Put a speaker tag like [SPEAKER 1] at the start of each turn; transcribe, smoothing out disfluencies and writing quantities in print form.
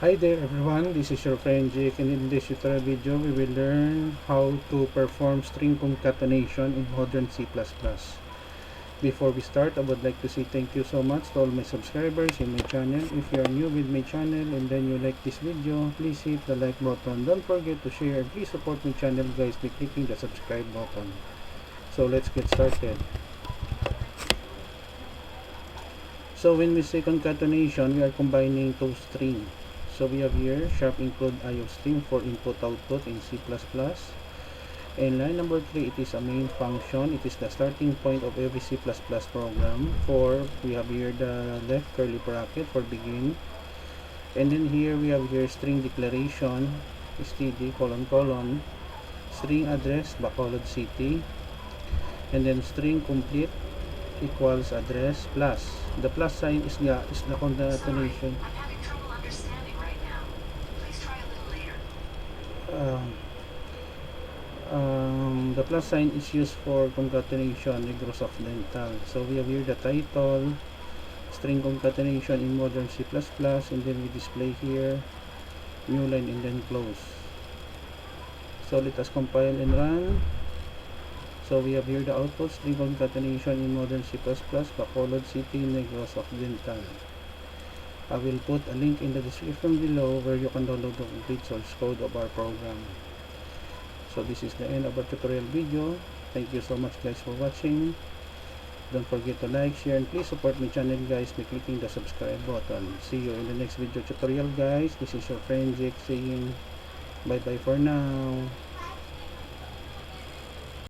[SPEAKER 1] Hi there everyone, this is your friend Jake, and in this tutorial video we will learn how to perform string concatenation in modern C++. Before we start, I would like to say thank you so much to all my subscribers in my channel. If you are new with my channel and then you like this video, please hit the like button. Don't forget to share and please support my channel guys by clicking the subscribe button. So let's get started. So when we say concatenation, we are combining two strings. So we have here sharp include IOString for input output in C++. And line number 3, it is a main function. It is the starting point of every C++ program. 4, we have here the left curly bracket for begin. And then here we have here string declaration, std colon colon, string address bacolod city, and then string complete equals address plus. The plus sign is the concatenation. The plus sign is used for concatenation negros occidental. So we have here the title, string concatenation in modern C++, and then we display here new line and then close. So let us compile and run. So we have here the output, string concatenation in modern C++, bacolod city negros occidental. I will put a link in the description below where you can download the complete source code of our program. So this is the end of our tutorial video. Thank you so much guys for watching. Don't forget to like, share, and please support my channel guys by clicking the subscribe button. See you in the next video tutorial guys. This is your friend Jake saying bye bye for now.